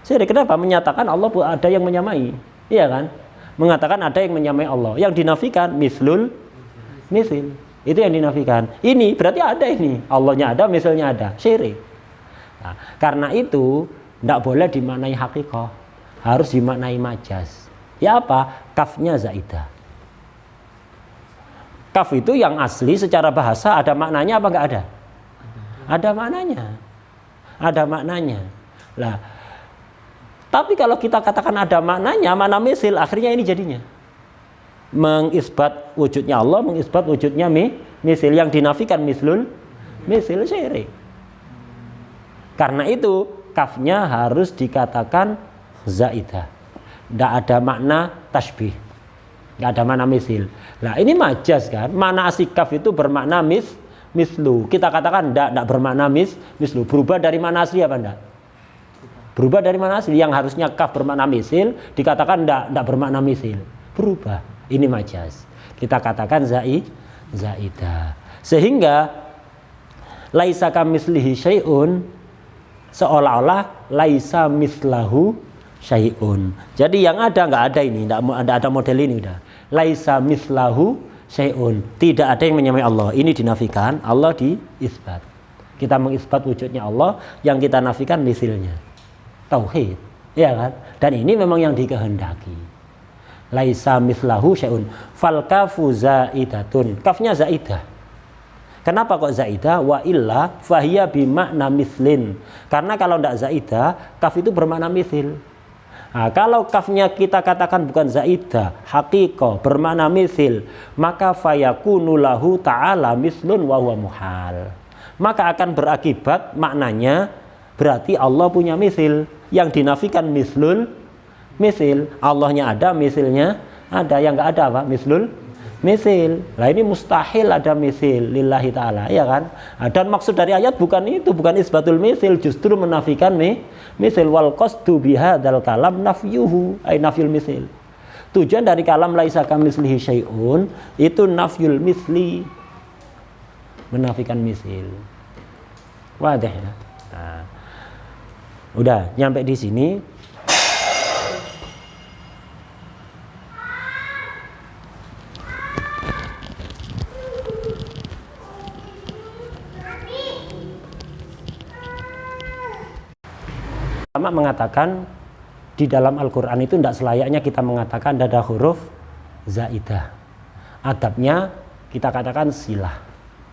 Syirik. Kenapa? Menyatakan Allah ada yang menyamai. Iya kan? Mengatakan ada yang menyamai Allah. Yang dinafikan mislul misil. Itu yang dinafikan. Ini berarti ada ini. Allahnya ada, misilnya ada. Syirik. Nah, karena itu tidak boleh dimaknai haqiqah, harus dimaknai majaz. Ya apa? Kafnya zaidah. Kaf itu yang asli secara bahasa ada maknanya apa enggak ada? Ada maknanya. Ada maknanya. Lah, tapi kalau kita katakan ada maknanya, mana misil, akhirnya ini jadinya mengisbat wujudnya Allah, mengisbat wujudnya misil, yang dinafikan mislul misil, syirik. Karena itu kafnya harus dikatakan zaidah. Tidak ada makna tasbih, tidak ada makna misil. Nah ini majaz kan, makna asli kaf itu bermakna mislu. Kita katakan tidak bermakna mislu. Berubah dari makna asli apa enggak? Berubah dari makna asli. Yang harusnya kaf bermakna misil dikatakan tidak bermakna misil. Berubah. Ini majaz. Kita katakan zaidah. Sehingga laisa kamitslihi syai'un, seolah-olah laisa mislahu syai'un. Jadi yang ada nggak ada ini, nggak ada model ini udah. Laisa mislahu syai'un. Tidak ada yang menyamai Allah. Ini dinafikan, Allah diisbat. Kita mengisbat wujudnya Allah, yang kita nafikan misilnya. Tauhid, ya kan? Dan ini memang yang dikehendaki. Laisa mislahu syai'un. Fal kafu zaidatun. Kafnya zaidah. Kenapa kok zaidah? Wa illa fahiya bimakna mislin. Karena kalau tidak zaidah, kaf itu bermakna misil. Nah, kalau kafnya kita katakan bukan zaidah, haqiqah, bermakna misil, maka fayakunu lahu ta'ala mislun wa huwa muhal. Maka akan berakibat maknanya berarti Allah punya misil. Yang dinafikan mislul misil. Allahnya ada, misilnya ada. Yang enggak ada apa? Mislul misil. Lah ini mustahil ada misil lillahi ta'ala, ya kan? Dan maksud dari ayat bukan itu, bukan isbatul misil, justru menafikan misil. Wal qasdu bihadzal kalam nafyuhu, ay nafyul misil. Tujuan dari kalam laisa kamitslihi syai'un itu nafyul misli, menafikan misil. Wadah ya. Nah, udah nyampe di sini. Ulama mengatakan di dalam Al-Quran itu tidak selayaknya kita mengatakan ada huruf zaidah. Adabnya kita katakan silah.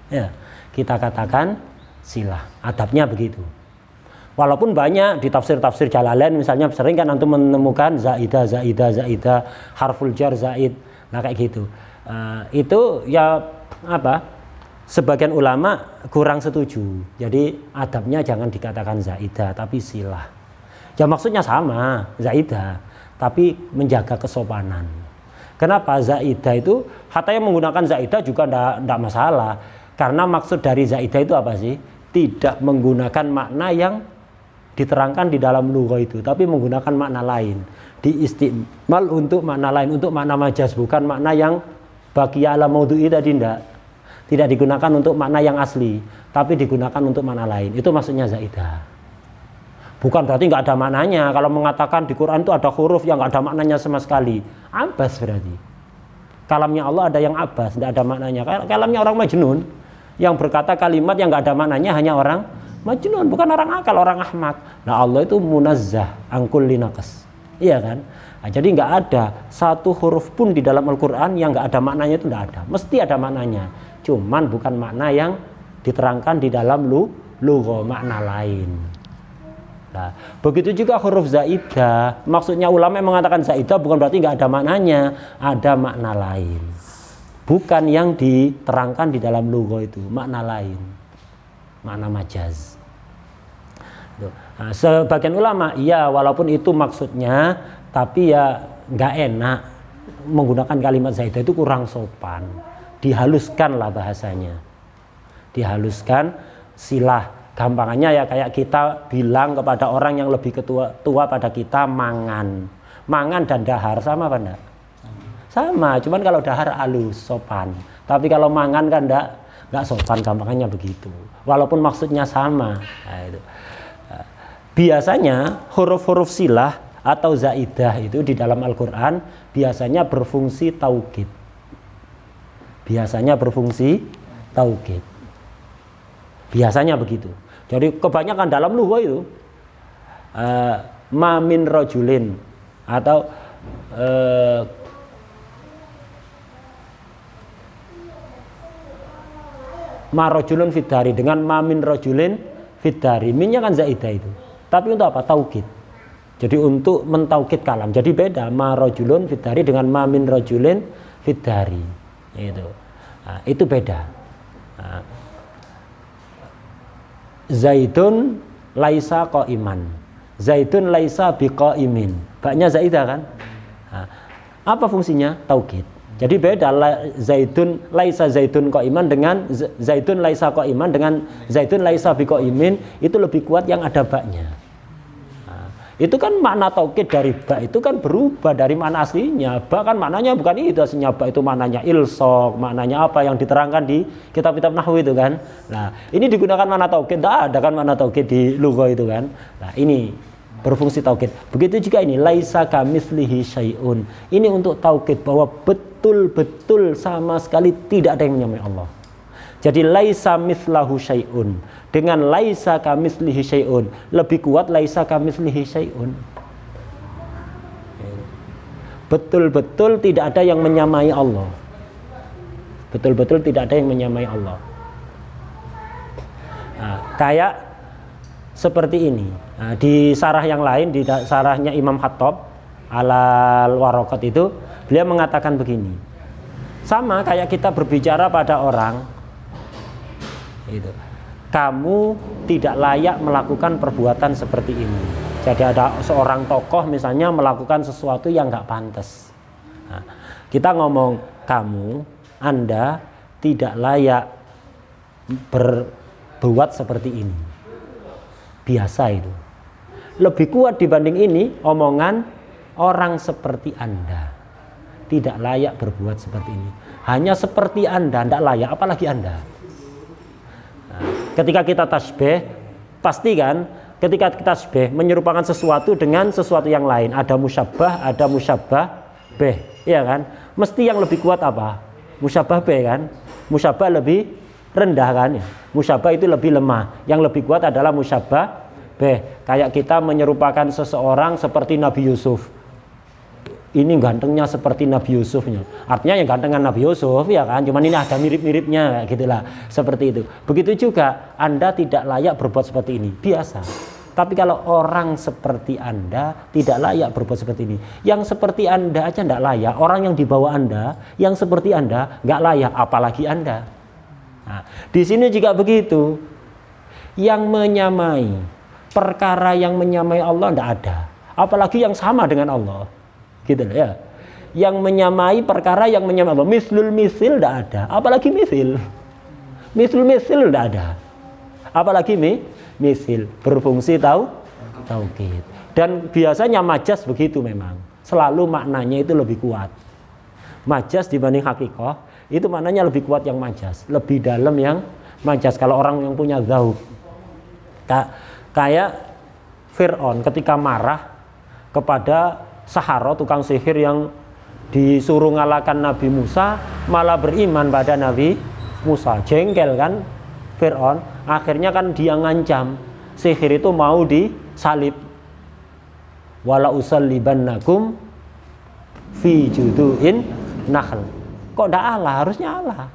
Ya, kita katakan silah. Adabnya begitu. Walaupun banyak di tafsir-tafsir Jalalain misalnya sering kan antum menemukan zaidah, harful jar zaid. Nah kayak gitu. Itu ya apa? Sebagian ulama kurang setuju. Jadi adabnya jangan dikatakan zaidah tapi silah. Ya maksudnya sama, zaidah, tapi menjaga kesopanan. Kenapa zaidah itu? Hatta yang menggunakan zaidah juga tidak masalah. Karena maksud dari zaidah itu apa sih? Tidak menggunakan makna yang diterangkan di dalam lugha itu, tapi menggunakan makna lain. Diistimal untuk makna lain, untuk makna majaz, bukan makna yang bagi ala maudhu'i tadi tidak digunakan untuk makna yang asli, tapi digunakan untuk makna lain. Itu maksudnya zaidah. Bukan berarti nggak ada maknanya. Kalau mengatakan di Quran itu ada huruf yang nggak ada maknanya sama sekali, abas berarti. Kalamnya Allah ada yang abas, tidak ada maknanya. Kalamnya orang majnun yang berkata kalimat yang nggak ada maknanya, hanya orang majnun, bukan orang akal, orang ahmak. Nah Allah itu munazzah angkul linaqas, iya kan? Nah, jadi nggak ada satu huruf pun di dalam Al-Quran yang nggak ada maknanya, itu nggak ada. Mesti ada maknanya. Cuman bukan makna yang diterangkan di dalam lugha, makna lain. Nah, begitu juga huruf zaidah. Maksudnya ulama yang mengatakan zaidah bukan berarti nggak ada maknanya, ada makna lain. Bukan yang diterangkan di dalam lugha itu, makna lain, makna majaz. Nah, sebagian ulama, iya walaupun itu maksudnya, tapi ya nggak enak menggunakan kalimat zaidah, itu kurang sopan. Dihaluskanlah bahasanya, dihaluskan, silah. Gampangannya ya kayak kita bilang kepada orang yang lebih tua pada kita, mangan dan dahar sama apa enggak? Sama, cuman kalau dahar halus, sopan. Tapi kalau mangan kan enggak sopan, gampangannya begitu. Walaupun maksudnya sama. Nah, itu. Biasanya huruf-huruf silah atau zaidah itu di dalam Al-Quran biasanya berfungsi taukid. Biasanya berfungsi taukid. Biasanya begitu. Jadi kebanyakan dalam lugha itu ma min rajulin atau ma rajulun fiddari dengan ma min rajulin fiddari. Minnya kan zaidah itu. Tapi untuk apa? Taukid. Jadi untuk mentaukid kalam. Jadi beda ma rajulun fiddari dengan ma min rajulin fiddari. Itu beda. Zaidun laisa qaiman, Zaidun laisa biqaimin. Baknya zaidah kan? Apa fungsinya? Taukid. Jadi beda Zaidun laisa Zaidun qaiman dengan Zaidun laisa qaiman dengan Zaidun laisa biqaimin, itu lebih kuat yang ada baknya. Itu kan makna taukid dari ba itu kan berubah dari makna aslinya. Ba kan maknanya bukan itu aslinya, ba itu maknanya ilsok, maknanya apa yang diterangkan di kitab-kitab nahwu itu kan. Nah, ini digunakan makna taukid, tidak ada kan makna taukid di lugha itu kan. Nah, ini berfungsi taukid. Begitu juga ini laisa kamitslihi syai'un. Ini untuk taukid bahwa betul-betul sama sekali tidak ada yang menyamai Allah. Jadi laisa mitslahu syai'un dengan laisa kamitslihi syai'un, lebih kuat laisa kamitslihi syai'un. Betul-betul tidak ada yang menyamai Allah. Betul-betul tidak ada yang menyamai Allah. Nah, kayak seperti ini. Nah, di sarah yang lain, di sarahnya Imam Khattab alal Waraqat itu, beliau mengatakan begini. Sama kayak kita berbicara pada orang, itu, kamu tidak layak melakukan perbuatan seperti ini. Jadi ada seorang tokoh misalnya melakukan sesuatu yang nggak pantas. Nah, kita ngomong kamu, Anda tidak layak berbuat seperti ini. Biasa itu. Lebih kuat dibanding ini omongan orang seperti Anda tidak layak berbuat seperti ini. Hanya seperti Anda tidak layak, apalagi Anda. Ketika kita tasbih, pasti kan ketika kita tasbih menyerupakan sesuatu dengan sesuatu yang lain. Ada musyabbah, ada musyabbah bih, iya kan? Mesti yang lebih kuat apa? Musyabbah bih kan? Musyabbah lebih rendah kan? Musyabbah itu lebih lemah. Yang lebih kuat adalah musyabbah bih. Kayak kita menyerupakan seseorang seperti Nabi Yusuf. Ini gantengnya seperti Nabi Yusufnya. Artinya yang gantengan Nabi Yusuf ya kan, cuman ini ada mirip-miripnya gitulah, seperti itu. Begitu juga Anda tidak layak berbuat seperti ini, biasa. Tapi kalau orang seperti Anda tidak layak berbuat seperti ini. Yang seperti Anda aja tidak layak. Orang yang di bawah Anda, yang seperti Anda nggak layak, apalagi Anda. Nah, di sini juga begitu. Yang menyamai, perkara yang menyamai Allah tidak ada. Apalagi yang sama dengan Allah. Gitu loh ya. Yang menyamai perkara yang menyamai Allah. Mislul misil tidak ada. Apalagi misil. Mislul misil tidak ada. Apalagi misil, berfungsi tauhid. Dan biasanya majas begitu memang. Selalu maknanya itu lebih kuat. Majas dibanding hakikoh, itu maknanya lebih kuat yang majas. Lebih dalam yang majas. Kalau orang yang punya zauq. Kayak Fir'aun ketika marah kepada Sahara, tukang sihir yang disuruh ngalahkan Nabi Musa, malah beriman pada Nabi Musa. Jengkel kan Fir'aun. Akhirnya kan dia ngancam sihir itu mau disalib. Wala usallibannakum fi judu'in nakhl. Kok ndak Allah? Harusnya Allah.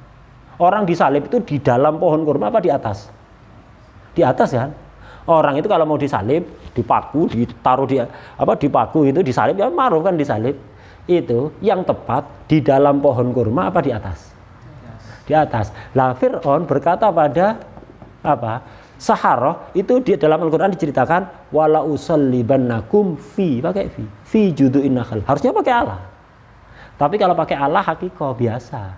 Orang disalib itu di dalam pohon kurma apa di atas? Di atas kan? Orang itu kalau mau disalib, dipaku, ditaruh di paku itu disalib, ya maruf kan disalib. Itu yang tepat di dalam pohon kurma apa di atas? Di atas. Lah Fir'aun berkata pada Sahara itu di dalam Al-Qur'an diceritakan wala usallibannakum pakai fi judu'in nakhl. Harusnya pakai Allah. Tapi kalau pakai Allah hakikoh biasa.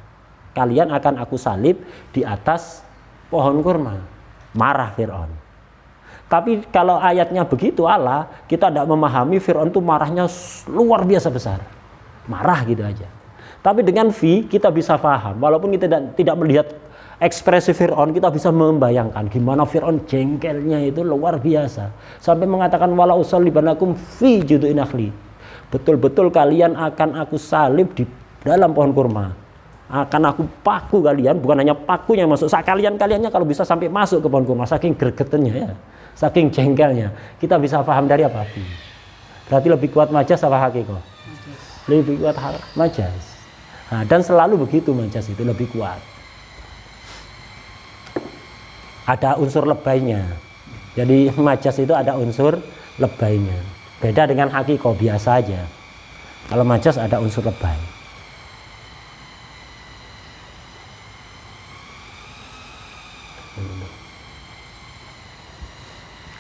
Kalian akan aku salib di atas pohon kurma. Marah Fir'aun. Tapi kalau ayatnya begitu Allah, kita tidak memahami Fir'aun itu marahnya luar biasa besar. Marah gitu aja. Tapi dengan kita bisa paham. Walaupun kita tidak melihat ekspresi Fir'aun, kita bisa membayangkan gimana Fir'aun jengkelnya itu luar biasa. Sampai mengatakan wala usallibannakum fi judu'in nakhli. Betul-betul kalian akan aku salib di dalam pohon kurma. Akan aku paku kalian, bukan hanya pakunya masuk, kalian-kaliannya kalau bisa sampai masuk ke pohon kurma, saking gregetannya ya. Saking jengkelnya. Kita bisa paham dari apa? Berarti lebih kuat majas apa hakikoh? Lebih kuat majas. Nah, dan selalu begitu majas itu lebih kuat. Ada unsur lebaynya. Jadi majas itu ada unsur lebaynya. Beda dengan hakikoh biasa aja. Kalau majas ada unsur lebay.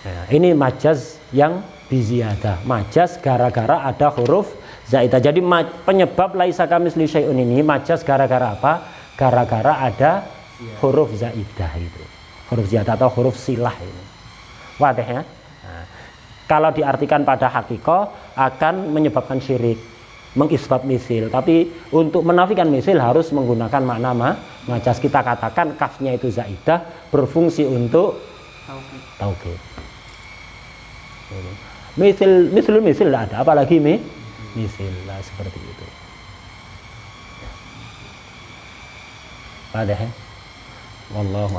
Nah, ini majas yang biziyadah. Majas gara-gara ada huruf zaidah. Jadi penyebab laisa kamitsli syai'un ini majas gara-gara apa? Gara-gara ada huruf zaidah itu. Huruf ziyadah atau huruf silah ini. Wadah ya? Nah, kalau diartikan pada hakikoh akan menyebabkan syirik, mengisbat misil. Tapi untuk menafikan misil harus menggunakan makna majas. Kita katakan kafnya itu zaidah berfungsi untuk tauhid. Misil tidak ada, apalagi misil lah seperti itu. Wadah ya? Wallahu